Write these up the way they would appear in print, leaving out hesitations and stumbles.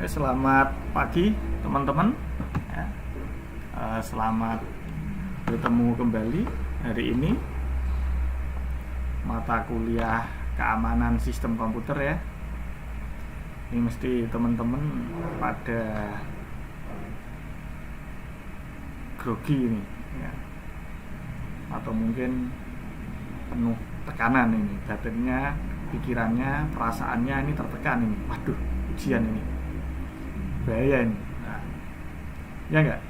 Selamat pagi teman-teman ya. Selamat bertemu kembali hari ini mata kuliah keamanan sistem komputer ya. Ini mesti teman-teman pada grogi ini ya. Atau mungkin penuh tekanan ini, batinnya, pikirannya, perasaannya ini tertekan ini. Waduh, ujian ini bahaya ini. Nah, ya enggak,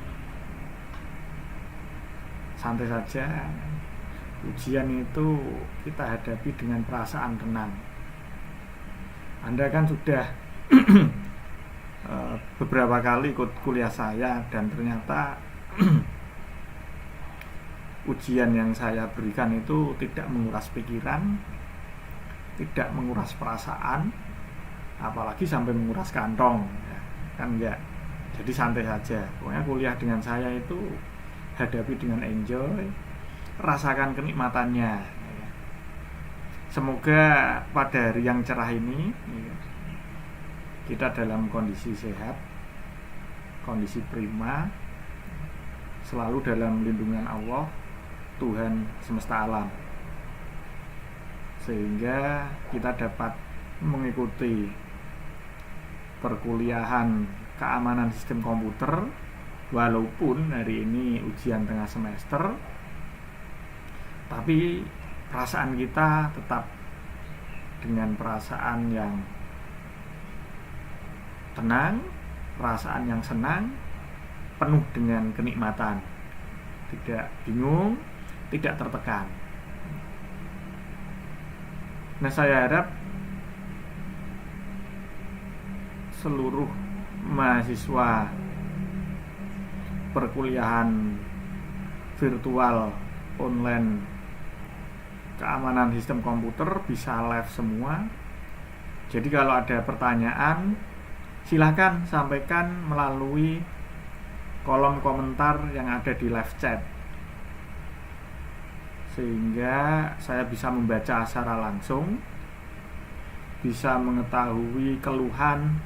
santai saja. Ujian itu kita hadapi dengan perasaan tenang. Anda kan sudah beberapa kali ikut kuliah saya, dan ternyata ujian yang saya berikan itu tidak menguras pikiran, tidak menguras perasaan, apalagi sampai menguras kantong ya. Kan enggak. Jadi santai saja. Pokoknya kuliah dengan saya itu hadapi dengan enjoy, rasakan kenikmatannya. Semoga pada hari yang cerah ini kita dalam kondisi sehat, kondisi prima, selalu dalam lindungan Allah, Tuhan semesta alam, sehingga kita dapat mengikuti perkuliahan keamanan sistem komputer walaupun hari ini ujian tengah semester, tapi perasaan kita tetap dengan perasaan yang tenang, perasaan yang senang, penuh dengan kenikmatan, tidak bingung, tidak tertekan. Nah, saya harap seluruh mahasiswa perkuliahan virtual online keamanan sistem komputer bisa live semua. Jadi kalau ada pertanyaan, silakan sampaikan melalui kolom komentar yang ada di live chat, sehingga saya bisa membaca secara langsung, bisa mengetahui keluhan,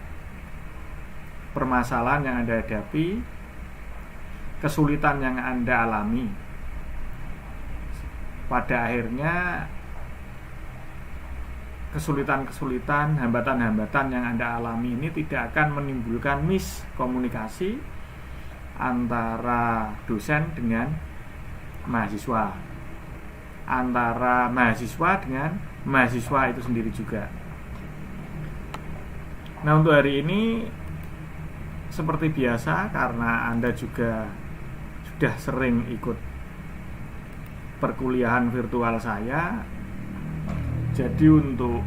permasalahan yang Anda hadapi, kesulitan yang Anda alami. Pada akhirnya kesulitan-kesulitan, hambatan-hambatan yang Anda alami ini tidak akan menimbulkan miskomunikasi antara dosen dengan mahasiswa, antara mahasiswa dengan mahasiswa itu sendiri juga. Nah, untuk hari ini seperti biasa, karena Anda juga sudah sering ikut perkuliahan virtual saya, jadi untuk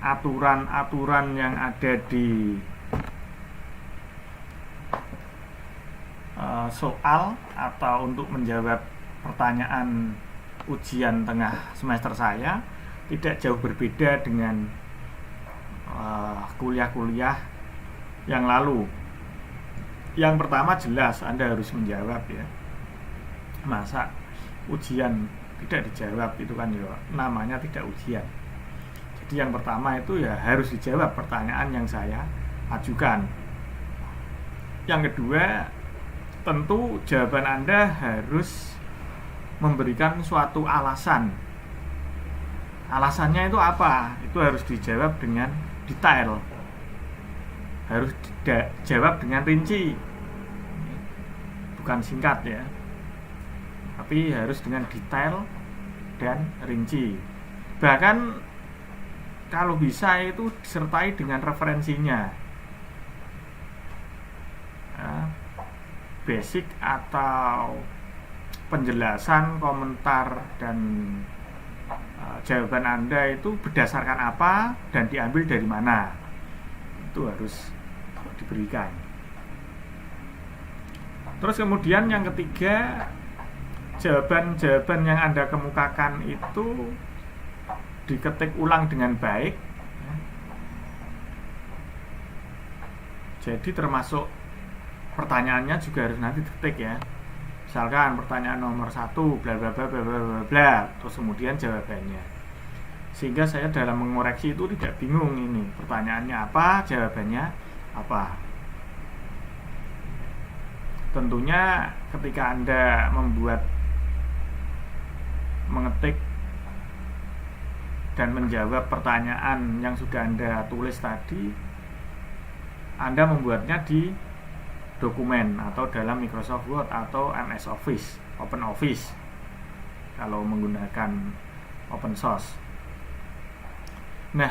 aturan-aturan yang ada di soal atau untuk menjawab pertanyaan ujian tengah semester saya tidak jauh berbeda dengan kuliah-kuliah yang lalu. Yang pertama, jelas Anda harus menjawab ya. Masa ujian tidak dijawab, itu kan ya namanya tidak ujian. Jadi yang pertama itu ya harus dijawab pertanyaan yang saya ajukan. Yang kedua, tentu jawaban Anda harus memberikan suatu alasan. Alasannya itu apa? Itu harus dijawab dengan detail, harus dijawab dengan rinci, bukan singkat ya, tapi harus dengan detail dan rinci. Bahkan kalau bisa itu disertai dengan referensinya, basic atau penjelasan, komentar, dan jawaban Anda itu berdasarkan apa dan diambil dari mana, itu harus diberikan. Terus kemudian yang ketiga, jawaban-jawaban yang Anda kemukakan itu diketik ulang dengan baik. Jadi termasuk pertanyaannya juga harus nanti diketik ya. Misalkan pertanyaan nomor 1 bla bla bla bla bla bla, terus kemudian jawabannya. sehingga saya dalam mengoreksi itu tidak bingung ini pertanyaannya apa, jawabannya apa. Tentunya ketika Anda mengetik dan menjawab pertanyaan yang sudah Anda tulis tadi, Anda membuatnya di dokumen atau dalam Microsoft Word atau MS Office, Open Office kalau menggunakan open source. Nah,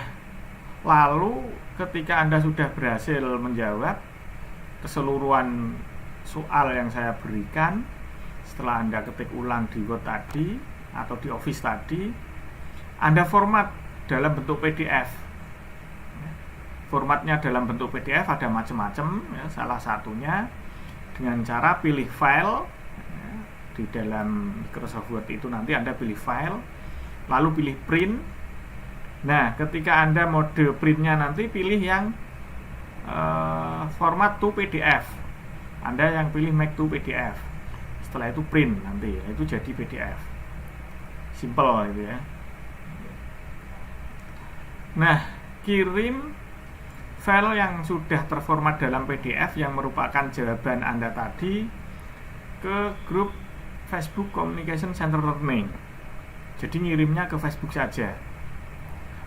lalu ketika Anda sudah berhasil menjawab keseluruhan soal yang saya berikan, setelah Anda ketik ulang di Word tadi atau di Office tadi, Anda format dalam bentuk PDF. Formatnya dalam bentuk PDF ada macam-macam, ya. Salah satunya dengan cara pilih file, ya. Di dalam Microsoft Word itu nanti Anda pilih file, lalu pilih print. Nah, ketika Anda mode printnya nanti pilih yang format to PDF. Anda yang pilih make to PDF. Setelah itu print nanti, ya, itu jadi PDF. Simple gitu ya. Nah, kirim file yang sudah terformat dalam PDF yang merupakan jawaban Anda tadi ke grup Facebook Communication Center Learning. Jadi ngirimnya ke Facebook saja.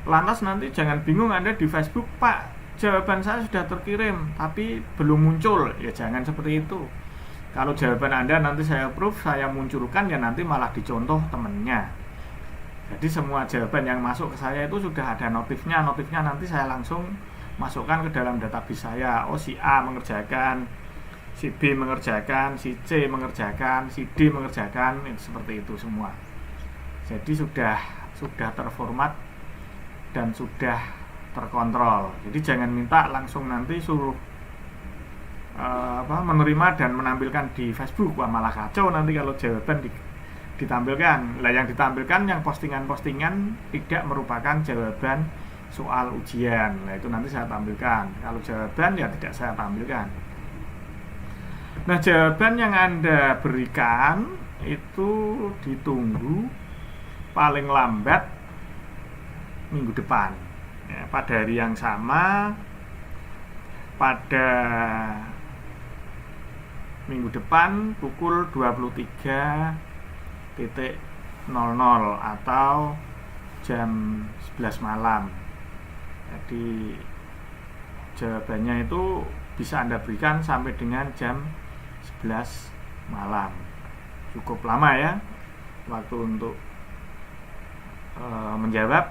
Lantas nanti jangan bingung Anda di Facebook, Pak, jawaban saya sudah terkirim tapi belum muncul. Ya jangan seperti itu. Kalau jawaban Anda nanti saya approve, saya munculkan, ya nanti malah dicontoh temennya. Jadi semua jawaban yang masuk ke saya itu sudah ada notifnya. Notifnya nanti saya langsung masukkan ke dalam database saya. Oh, si A mengerjakan, si B mengerjakan, si C mengerjakan, si D mengerjakan, seperti itu semua. Jadi sudah terformat dan sudah terkontrol. Jadi jangan minta langsung nanti suruh menerima dan menampilkan di Facebook. Wah, malah kacau nanti kalau jawaban ditampilkan. Lah yang ditampilkan yang postingan-postingan tidak merupakan jawaban soal ujian. Nah, itu nanti saya tampilkan. Kalau jawaban ya tidak saya tampilkan. Nah, jawaban yang Anda berikan itu ditunggu paling lambat minggu depan. Ya, pada hari yang sama, pada minggu depan pukul 23.00 atau jam 11 malam. Jadi jawabannya itu bisa Anda berikan sampai dengan jam 11 malam. Cukup lama ya waktu untuk menjawab.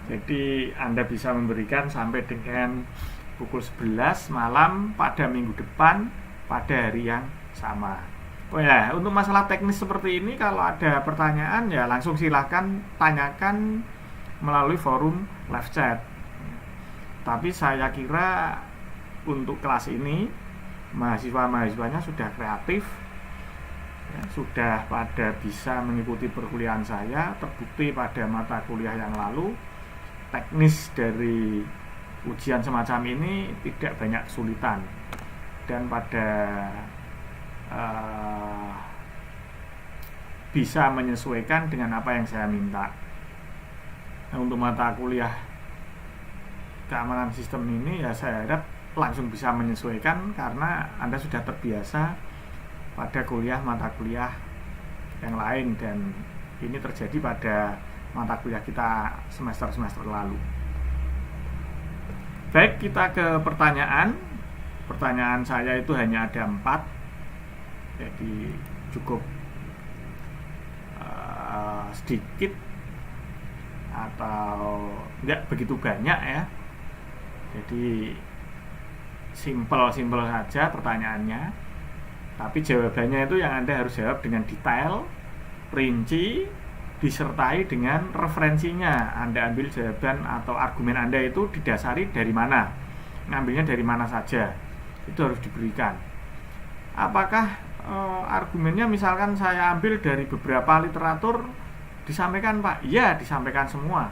Jadi Anda bisa memberikan sampai dengan pukul 11 malam pada minggu depan pada hari yang sama. Oh ya, untuk masalah teknis seperti ini kalau ada pertanyaan ya langsung silakan tanyakan melalui forum live chat. Tapi saya kira untuk kelas ini mahasiswa-mahasiswanya sudah kreatif, ya, sudah pada bisa mengikuti perkuliahan saya. Terbukti pada mata kuliah yang lalu teknis dari ujian semacam ini tidak banyak kesulitan dan pada bisa menyesuaikan dengan apa yang saya minta. Nah, untuk mata kuliah keamanan sistem ini ya saya harap langsung bisa menyesuaikan karena Anda sudah terbiasa pada mata kuliah yang lain dan ini terjadi pada mata kuliah kita semester-semester lalu. Baik, kita ke pertanyaan. Pertanyaan saya itu hanya ada 4, jadi cukup sedikit atau enggak begitu banyak ya. Jadi simple saja pertanyaannya, tapi jawabannya itu yang Anda harus jawab dengan detail, rinci, disertai dengan referensinya. Anda ambil jawaban atau argumen Anda itu didasari dari mana, ngambilnya dari mana saja, itu harus diberikan. Apakah argumennya misalkan saya ambil dari beberapa literatur, disampaikan Pak? Iya, disampaikan semua.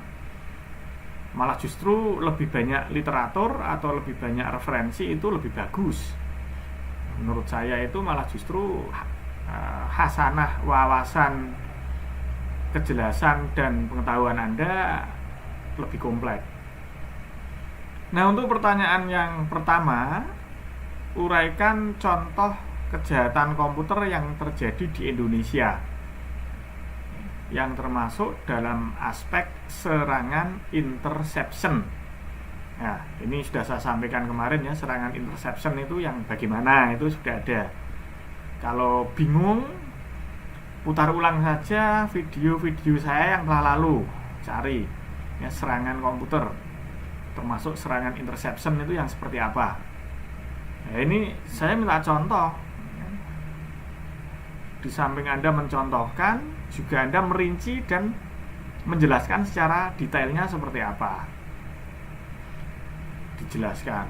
Malah justru lebih banyak literatur atau lebih banyak referensi itu lebih bagus. Menurut saya itu malah justru hasanah, wawasan, kejelasan dan pengetahuan Anda lebih kompleks. Nah, untuk pertanyaan yang pertama, uraikan contoh kejahatan komputer yang terjadi di Indonesia yang termasuk dalam aspek serangan interception. Nah, ini sudah saya sampaikan kemarin ya, serangan interception itu yang bagaimana, itu sudah ada. Kalau bingung, putar ulang saja video-video saya yang telah lalu, cari ya, serangan komputer termasuk serangan interception itu yang seperti apa. Nah, ini saya minta contoh. Di samping Anda mencontohkan, juga Anda merinci dan menjelaskan secara detailnya seperti apa. Dijelaskan.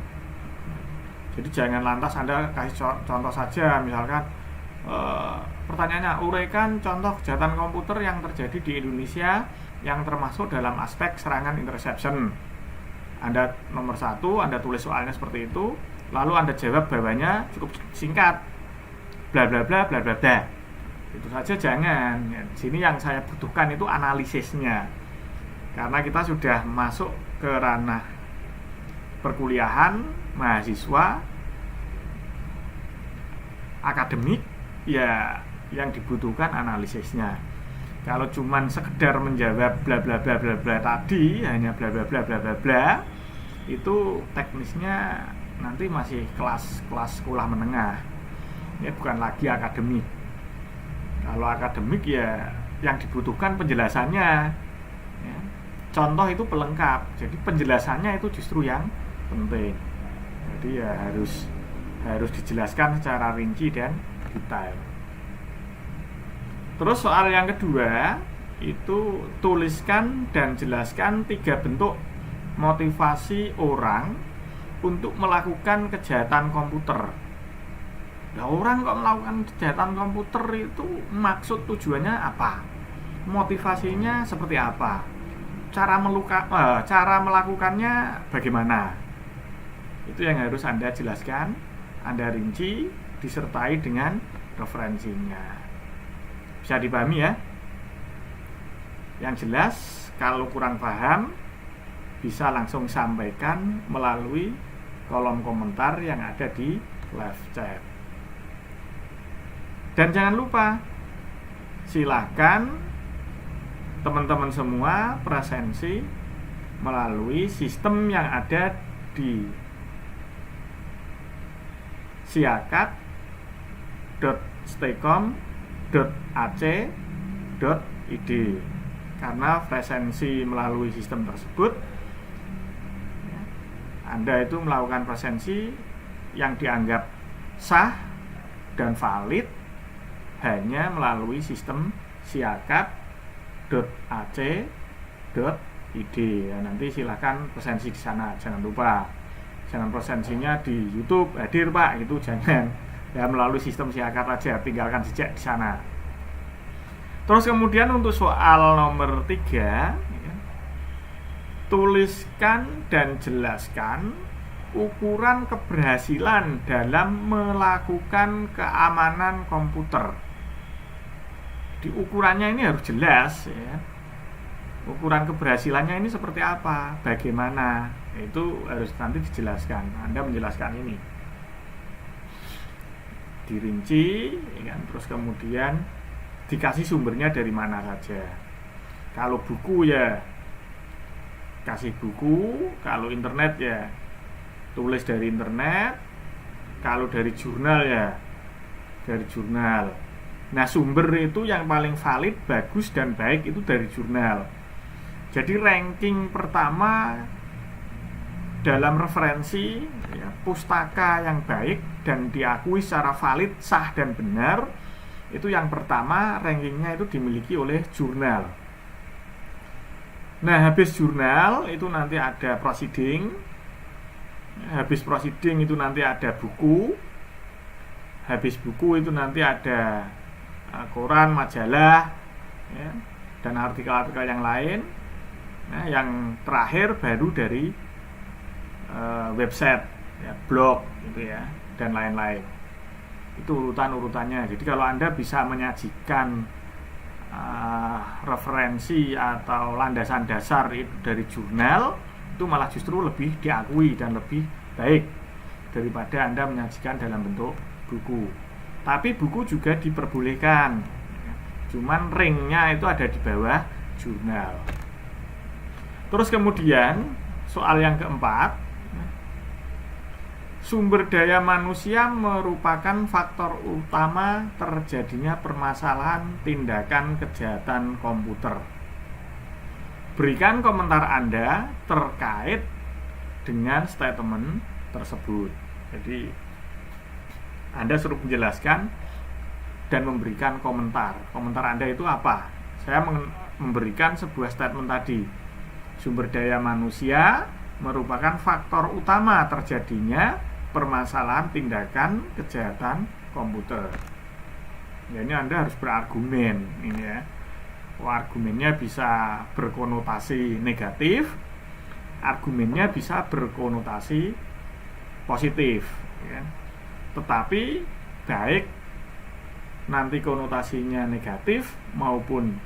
Jadi jangan lantas Anda kasih contoh saja, misalkan pertanyaannya, uraikan contoh kejahatan komputer yang terjadi di Indonesia yang termasuk dalam aspek serangan interception. Anda nomor 1, Anda tulis soalnya seperti itu, lalu Anda jawab bawahnya cukup singkat, bla bla bla bla bla bla. Itu saja jangan. Ya, di sini yang saya butuhkan itu analisisnya. Karena kita sudah masuk ke ranah perkuliahan, mahasiswa, akademik, ya yang dibutuhkan analisisnya. Kalau cuman sekedar menjawab bla bla bla bla bla tadi, hanya bla bla bla bla bla bla, itu teknisnya nanti masih kelas sekolah menengah. Ini bukan lagi akademik. Kalau akademik ya yang dibutuhkan penjelasannya ya. Contoh itu pelengkap, jadi penjelasannya itu justru yang penting. Jadi ya harus dijelaskan secara rinci dan detail. Terus soal yang kedua itu tuliskan dan jelaskan 3 bentuk motivasi orang untuk melakukan kejahatan komputer. Nah, orang kok melakukan kejahatan komputer itu maksud tujuannya apa? Motivasinya seperti apa? Cara melakukannya bagaimana? Itu yang harus Anda jelaskan, Anda rinci, disertai dengan referensinya. Bisa dipahami ya? Yang jelas, kalau kurang paham, bisa langsung sampaikan melalui kolom komentar yang ada di live chat. Dan jangan lupa, silakan teman-teman semua presensi melalui sistem yang ada di siakat.staycom.ac.id. Karena presensi melalui sistem tersebut, Anda itu melakukan presensi yang dianggap sah dan valid hanya melalui sistem siakat.ac.id. Ya, nanti silakan presensi di sana, jangan lupa. Jangan presensinya di YouTube, hadir Pak, itu jangan. Ya, melalui sistem siakat aja, tinggalkan jejak di sana. Terus kemudian untuk soal nomor 3, ya, tuliskan dan jelaskan ukuran keberhasilan dalam melakukan keamanan komputer. Di ukurannya ini harus jelas ya. Ukuran keberhasilannya ini seperti apa, bagaimana, itu harus nanti dijelaskan. Anda menjelaskan ini dirinci ya kan? Terus kemudian dikasih sumbernya dari mana saja. Kalau buku ya kasih buku, kalau internet ya tulis dari internet, kalau dari jurnal ya dari jurnal. Nah, sumber itu yang paling valid, bagus dan baik itu dari jurnal. Jadi ranking pertama dalam referensi ya, pustaka yang baik dan diakui secara valid, sah dan benar, itu yang pertama rankingnya itu dimiliki oleh jurnal. Nah, habis jurnal itu nanti ada proceeding. Habis proceeding itu nanti ada buku. Habis buku itu nanti ada koran, majalah ya, dan artikel-artikel yang lain. Nah, yang terakhir baru dari website ya, blog gitu ya, dan lain-lain. Itu urutan-urutannya. Jadi kalau Anda bisa menyajikan referensi atau landasan dasar itu dari jurnal, itu malah justru lebih diakui dan lebih baik daripada Anda menyajikan dalam bentuk buku. Tapi buku juga diperbolehkan, cuman ringnya itu ada di bawah jurnal. Terus kemudian soal yang keempat, sumber daya manusia merupakan faktor utama terjadinya permasalahan tindakan kejahatan komputer. Berikan komentar Anda terkait dengan statement tersebut. Jadi Anda suruh menjelaskan dan memberikan komentar. Komentar Anda itu apa? Saya memberikan sebuah statement tadi. Sumber daya manusia merupakan faktor utama terjadinya permasalahan tindakan kejahatan komputer. Ya, ini Anda harus berargumen ini ya. Argumennya bisa berkonotasi negatif, argumennya bisa berkonotasi positif ya. Tetapi baik nanti konotasinya negatif maupun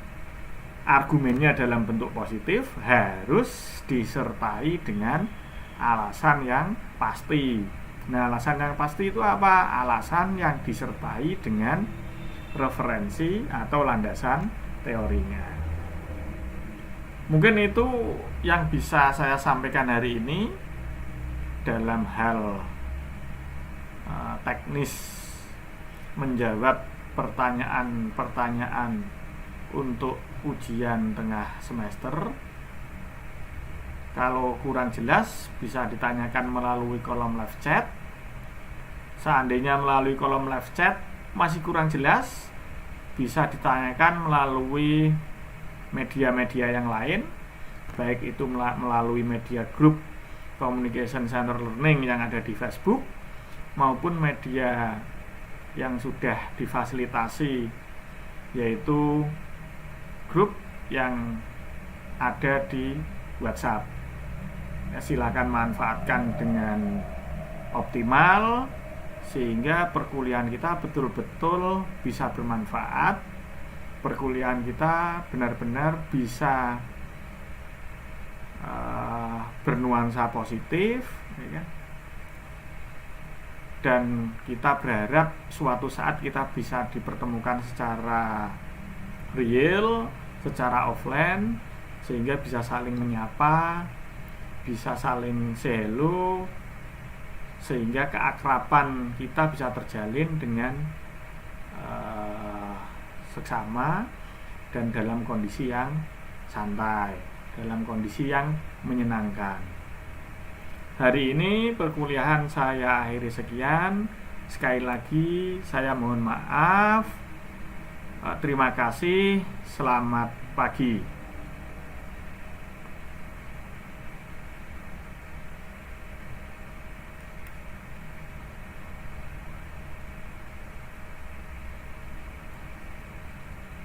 argumennya dalam bentuk positif harus disertai dengan alasan yang pasti. Nah, alasan yang pasti itu apa? Alasan yang disertai dengan referensi atau landasan teorinya. Mungkin itu yang bisa saya sampaikan hari ini dalam hal teknis menjawab pertanyaan-pertanyaan untuk ujian tengah semester. Kalau kurang jelas bisa ditanyakan melalui kolom live chat. Seandainya melalui kolom live chat masih kurang jelas, bisa ditanyakan melalui media-media yang lain, baik itu melalui media grup Communication Center Learning yang ada di Facebook maupun media yang sudah difasilitasi, yaitu grup yang ada di WhatsApp. Ya, silakan manfaatkan dengan optimal sehingga perkuliahan kita betul-betul bisa bermanfaat. Perkuliahan kita benar-benar bisa bernuansa positif ya kan? Dan kita berharap suatu saat kita bisa dipertemukan secara real, secara offline, sehingga bisa saling menyapa, bisa saling say hello, sehingga keakraban kita bisa terjalin dengan seksama dan dalam kondisi yang santai, dalam kondisi yang menyenangkan. Hari ini perkuliahan saya akhiri sekian. Sekali lagi saya mohon maaf. Terima kasih. Selamat pagi.